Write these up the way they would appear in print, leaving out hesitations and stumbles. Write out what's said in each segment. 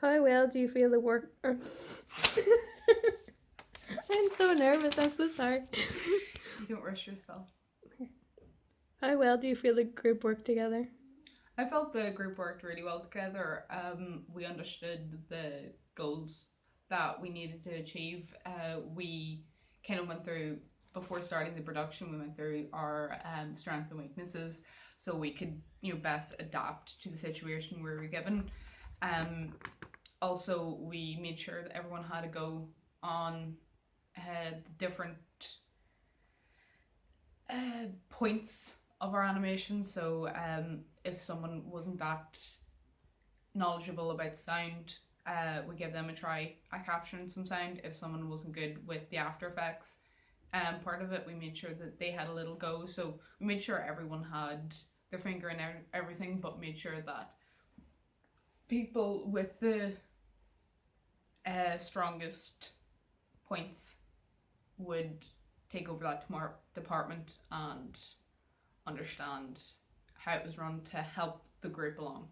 How well do you feel the work? I'm so nervous. I'm so sorry. You don't rush yourself. How well do you feel the group work together? I felt the group worked really well together. We understood the goals that we needed to achieve. We kind of went through, before starting the production, we went through our strengths and weaknesses so we could, best adapt to the situation we were given. Also, we made sure that everyone had a go on different points of our animation. So if someone wasn't that knowledgeable about sound, we give them a try at capturing some sound. If someone wasn't good with the After Effects part of it, we made sure that they had a little go. So we made sure everyone had their finger in everything, but made sure that people with the strongest points would take over that department and understand how it was run to help the group along.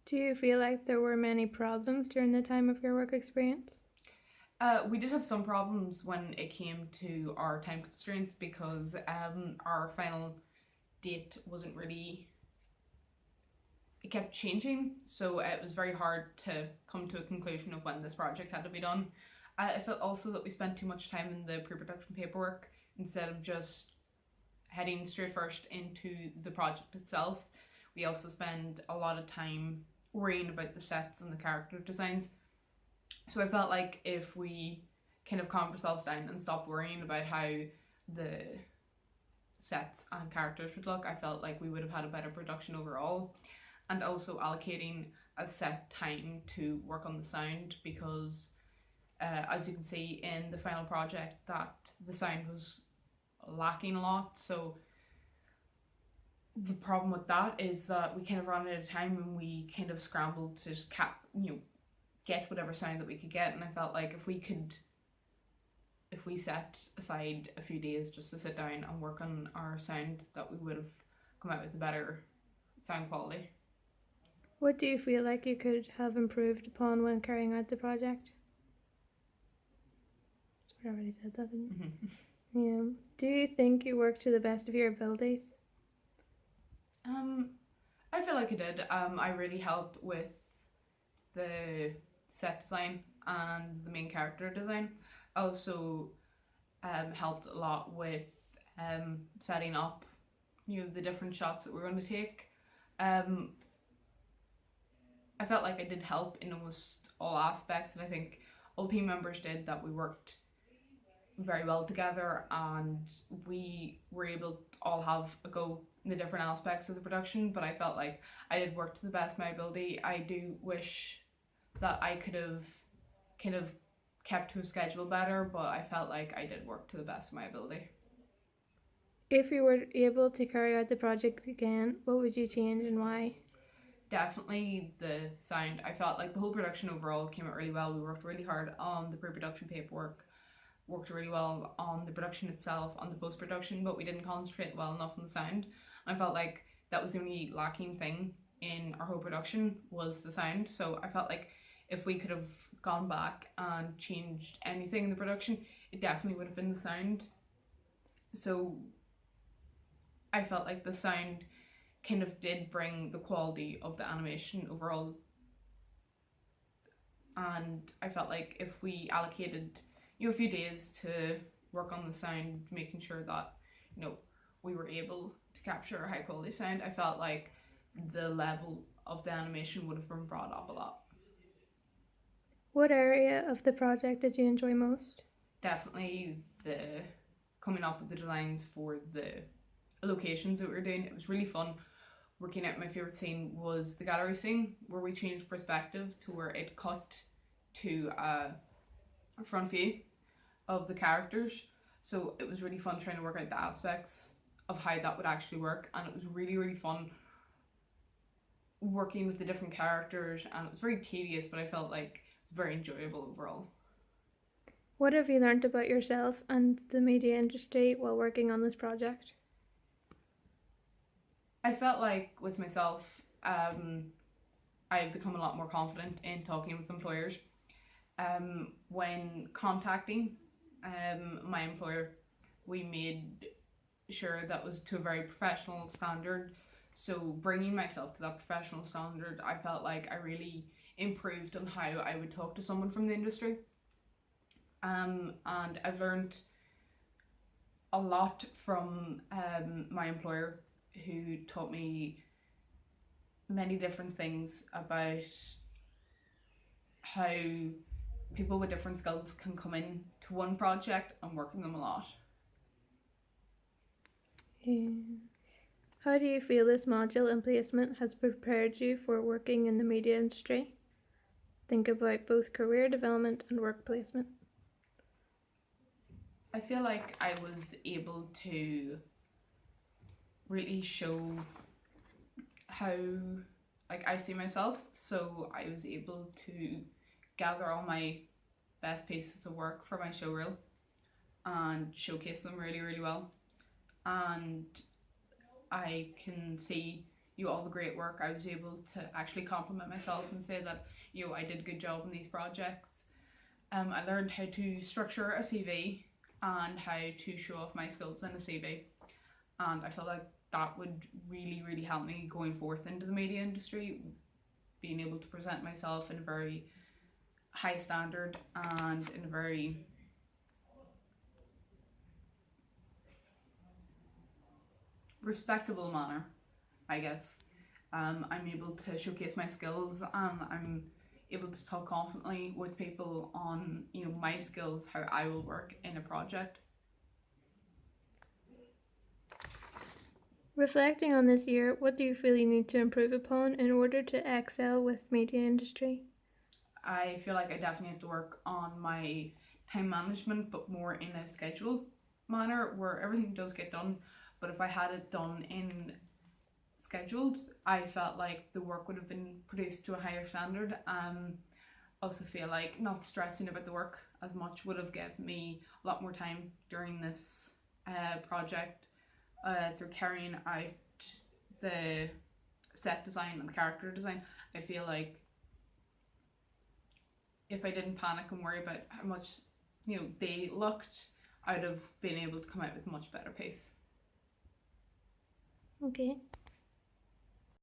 Do you feel like there were many problems during the time of your work experience? We did have some problems when it came to our time constraints because our final date wasn't really, it kept changing, so it was very hard to come to a conclusion of when this project had to be done. I felt also that we spent too much time in the pre-production paperwork instead of just heading straight first into the project itself. We also spend a lot of time worrying about the sets and the character designs. So I felt like if we kind of calmed ourselves down and stopped worrying about how the sets and characters would look, I felt like we would have had a better production overall. And also allocating a set time to work on the sound, because as you can see in the final project, that the sound was lacking a lot. So the problem with that is that we kind of ran out of time and we kind of scrambled to just get whatever sound that we could get. And I felt like if we set aside a few days just to sit down and work on our sound, that we would have come out with a better sound quality. What do you feel like you could have improved upon when carrying out the project? I already said that, didn't I? Mm-hmm. Yeah. Do you think you worked to the best of your abilities? I feel like I did. I really helped with the set design and the main character design. I also helped a lot with setting up, the different shots that we're going to take. I felt like I did help in almost all aspects, and I think all team members did, that we worked very well together and we were able to all have a go in the different aspects of the production. But I felt like I did work to the best of my ability. I do wish that I could have kind of kept to a schedule better, but I felt like I did work to the best of my ability. If you were able to carry out the project again, what would you change and why? Definitely the sound. I felt like the whole production overall came out really well. We worked really hard on the pre-production paperwork, worked really well on the production itself, on the post-production, but we didn't concentrate well enough on the sound. I felt like that was the only lacking thing in our whole production, was the sound. So I felt like if we could have gone back and changed anything in the production, it definitely would have been the sound. So I felt like the sound kind of did bring the quality of the animation overall, and I felt like if we allocated a few days to work on the sound, making sure that we were able to capture a high quality sound, I felt like the level of the animation would have been brought up a lot. What area of the project did you enjoy most? Definitely the coming up with the designs for the locations that we were doing. It was really fun working out. My favourite scene was the gallery scene, where we changed perspective to where it cut to a front view of the characters. So it was really fun trying to work out the aspects of how that would actually work, and it was really, really fun working with the different characters, and it was very tedious, but I felt like it was very enjoyable overall. What have you learned about yourself and the media industry while working on this project? I felt like with myself, I've become a lot more confident in talking with employers. When contacting my employer, we made sure that was to a very professional standard. So bringing myself to that professional standard, I felt like I really improved on how I would talk to someone from the industry. And I've learned a lot from my employer, who taught me many different things about how people with different skills can come in to one project and work on them a lot. How do you feel this module and placement has prepared you for working in the media industry? Think about both career development and work placement. I feel like I was able to really show how I see myself, so I was able to gather all my best pieces of work for my show reel and showcase them really, really well. And I can see all the great work. I was able to actually compliment myself and say that I did a good job in these projects. I learned how to structure a CV and how to show off my skills in a CV, and I feel like that would really, really help me going forth into the media industry, being able to present myself in a very high standard and in a very respectable manner, I guess. I'm able to showcase my skills, and I'm able to talk confidently with people on my skills, how I will work in a project. Reflecting on this year, what do you feel you need to improve upon in order to excel with media industry? I feel like I definitely have to work on my time management, but more in a scheduled manner where everything does get done. But if I had it done in scheduled, I felt like the work would have been produced to a higher standard. Also feel like not stressing about the work as much would have given me a lot more time during this project, through carrying out the set design and the character design. I feel like if I didn't panic and worry about how much they looked, I'd have been able to come out with a much better pace. Okay.